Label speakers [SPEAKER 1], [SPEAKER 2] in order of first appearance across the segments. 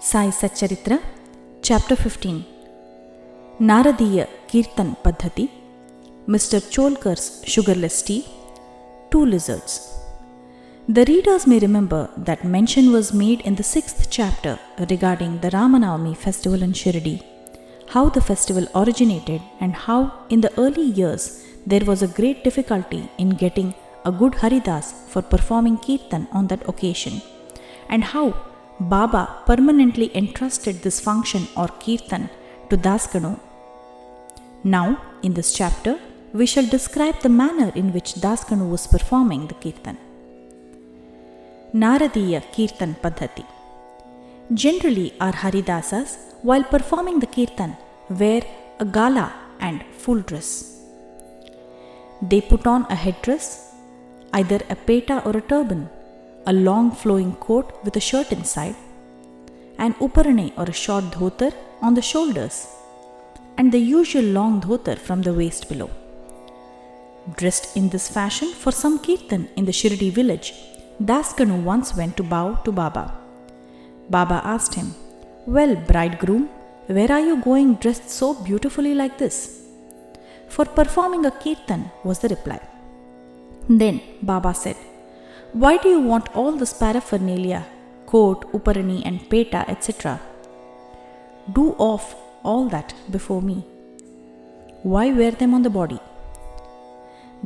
[SPEAKER 1] Sai Satcharitra, Chapter 15. Naradiya Kirtan Paddhati, Mr. Cholkar's Sugarless Tea, Two Lizards. The readers may remember that mention was made in the 6th chapter regarding the Ramanavami festival in Shirdi, how the festival originated and how in the early years there was a great difficulty in getting a good Haridas for performing Kirtan on that occasion, and how Baba permanently entrusted this function or Kirtan to Daskanu. Now, in this chapter, we shall describe the manner in which Daskanu was performing the Kirtan. Naradiya Kirtan Paddhati. Generally, our Haridasas, while performing the Kirtan, wear a gala and full dress. They put on a headdress, either a peta or a turban, a long flowing coat with a shirt inside, an uparane or a short dhotar on the shoulders, and the usual long dhotar from the waist below. Dressed in this fashion for some Kirtan in the Shirdi village, Daskanu once went to bow to Baba. Baba asked him, "Well, bridegroom, where are you going dressed so beautifully like this?" "For performing a Kirtan," was the reply. Then Baba said, "Why do you want all this paraphernalia, coat, uparani and peta, etc.? Do off all that before me. Why wear them on the body?"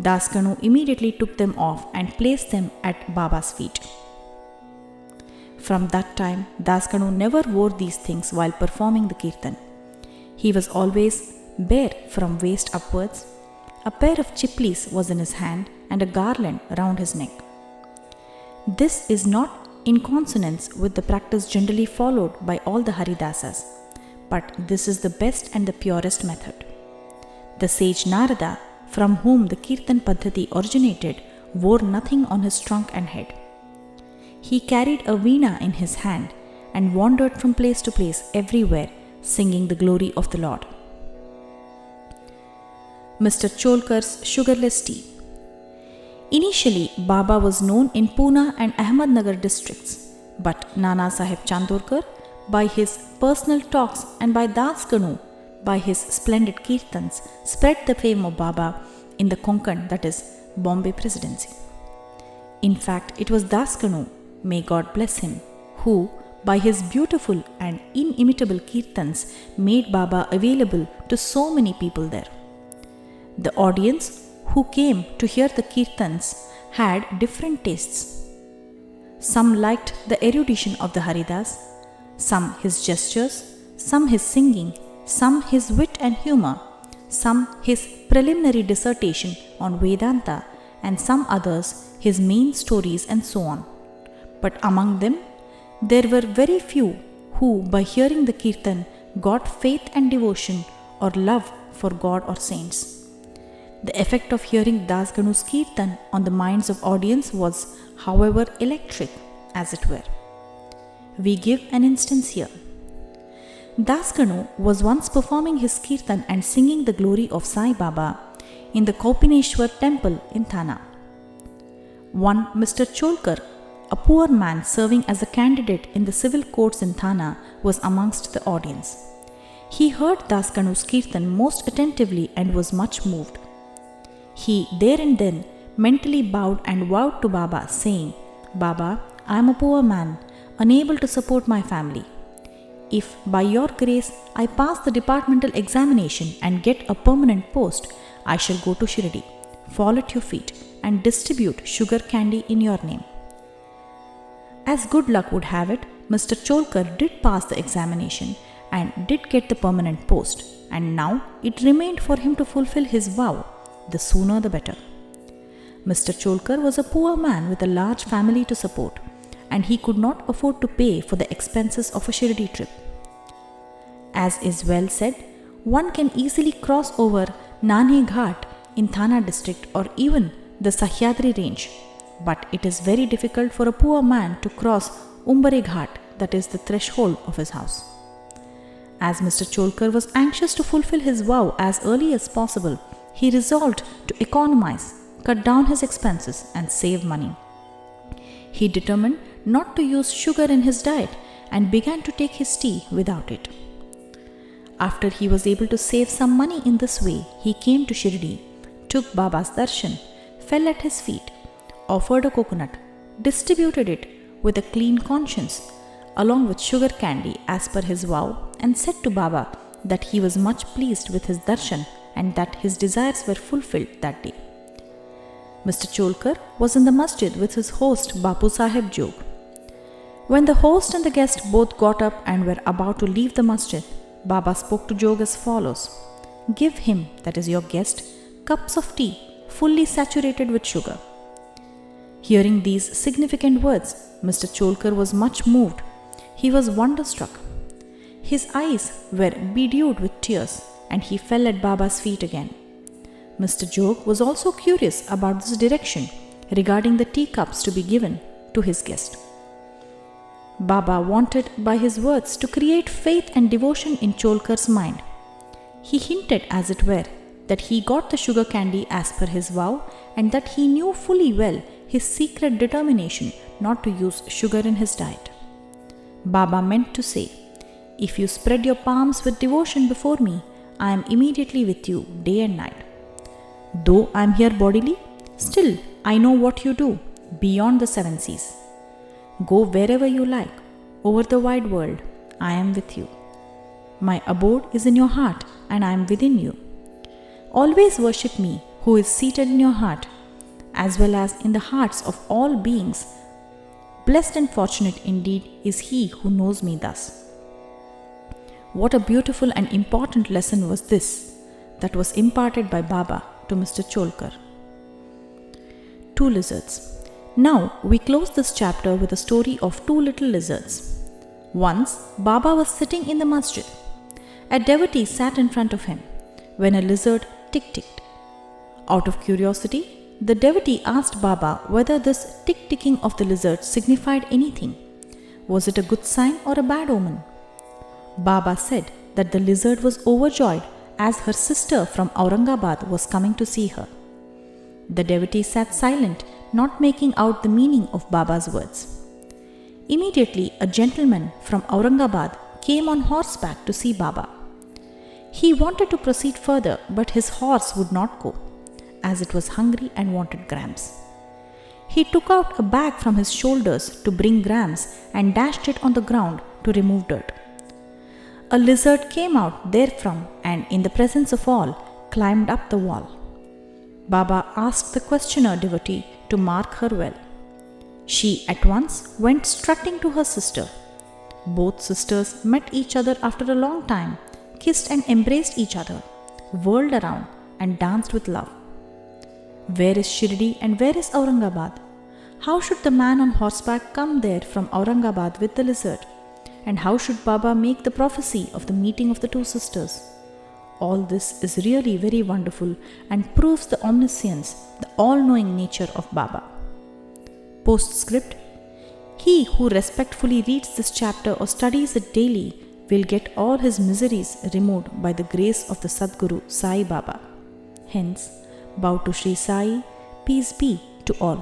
[SPEAKER 1] Daskanu immediately took them off and placed them at Baba's feet. From that time, Daskanu never wore these things while performing the Kirtan. He was always bare from waist upwards. A pair of chiplis was in his hand and a garland round his neck. This is not in consonance with the practice generally followed by all the Haridasas, but this is the best and the purest method. The sage Narada, from whom the Kirtan Paddhati originated, wore nothing on his trunk and head. He carried a veena in his hand and wandered from place to place everywhere, singing the glory of the Lord. Mr. Cholkar's Sugarless Tea. Initially, Baba was known in Pune and Ahmednagar districts, but Nana Sahib Chandorkar, by his personal talks, and by Daskanu, by his splendid Kirtans, spread the fame of Baba in the Konkan, that is, Bombay Presidency. In fact, it was Daskanu, may God bless him, who, by his beautiful and inimitable Kirtans, made Baba available to so many people there. The audience who came to hear the Kirtans had different tastes. Some liked the erudition of the Haridas, some his gestures, some his singing, some his wit and humor, some his preliminary dissertation on Vedanta, and some others his main stories, and so on. But among them, there were very few who, by hearing the Kirtan, got faith and devotion or love for God or saints. The effect of hearing Daskanu's Kirtan on the minds of audience was, however, electric, as it were. We give an instance here. Daskanu was once performing his Kirtan and singing the glory of Sai Baba in the Kaupineshwar temple in Thana. One Mr. Cholkar, a poor man serving as a candidate in the civil courts in Thana, was amongst the audience. He heard Daskanu's Kirtan most attentively and was much moved. He there and then mentally bowed and vowed to Baba, saying, "Baba, I am a poor man, unable to support my family. If by your grace I pass the departmental examination and get a permanent post, I shall go to Shirdi, fall at your feet, and distribute sugar candy in your name." As good luck would have it, Mr. Cholkar did pass the examination and did get the permanent post, and now it remained for him to fulfill his vow. The sooner the better. Mr. Cholkar was a poor man with a large family to support, and he could not afford to pay for the expenses of a Shirdi trip. As is well said, one can easily cross over Nanhe Ghat in Thana district or even the Sahyadri range, but it is very difficult for a poor man to cross Umbare Ghat, that is the threshold of his house. As Mr. Cholkar was anxious to fulfill his vow as early as possible, he resolved to economize, cut down his expenses, and save money. He determined not to use sugar in his diet and began to take his tea without it. After he was able to save some money in this way, he came to Shirdi, took Baba's darshan, fell at his feet, offered a coconut, distributed it with a clean conscience, along with sugar candy as per his vow, and said to Baba that he was much pleased with his darshan and that his desires were fulfilled that day. Mr. Cholkar was in the masjid with his host Bapu Sahib Jog. When the host and the guest both got up and were about to leave the masjid, Baba spoke to Jog as follows: "Give him, that is your guest, cups of tea fully saturated with sugar." Hearing these significant words, Mr. Cholkar was much moved. He was wonderstruck. His eyes were bedewed with tears and he fell at Baba's feet again. Mr. Jog was also curious about this direction regarding the teacups to be given to his guest. Baba wanted by his words to create faith and devotion in Cholkar's mind. He hinted, as it were, that he got the sugar candy as per his vow and that he knew fully well his secret determination not to use sugar in his diet. Baba meant to say, "If you spread your palms with devotion before me, I am immediately with you day and night. Though I am here bodily, still I know what you do beyond the 7 seas. Go wherever you like, over the wide world, I am with you. My abode is in your heart and I am within you. Always worship me who is seated in your heart, as well as in the hearts of all beings. Blessed and fortunate indeed is he who knows me thus." What a beautiful and important lesson was this that was imparted by Baba to Mr. Cholkar. 2 lizards. Now we close this chapter with a story of 2 little lizards. Once Baba was sitting in the masjid. A devotee sat in front of him when a lizard tick-ticked. Out of curiosity, the devotee asked Baba whether this tick-ticking of the lizard signified anything. Was it a good sign or a bad omen? Baba said that the lizard was overjoyed as her sister from Aurangabad was coming to see her. The devotee sat silent, not making out the meaning of Baba's words. Immediately, a gentleman from Aurangabad came on horseback to see Baba. He wanted to proceed further, but his horse would not go, as it was hungry and wanted grams. He took out a bag from his shoulders to bring grams and dashed it on the ground to remove dirt. A lizard came out therefrom and, in the presence of all, climbed up the wall. Baba asked the questioner devotee to mark her well. She at once went strutting to her sister. Both sisters met each other after a long time, kissed and embraced each other, whirled around and danced with love. Where is Shirdi and where is Aurangabad? How should the man on horseback come there from Aurangabad with the lizard? And how should Baba make the prophecy of the meeting of the 2 sisters? All this is really very wonderful and proves the omniscience, the all-knowing nature of Baba. Postscript: he who respectfully reads this chapter or studies it daily will get all his miseries removed by the grace of the Sadguru Sai Baba. Hence, bow to Sri Sai, peace be to all.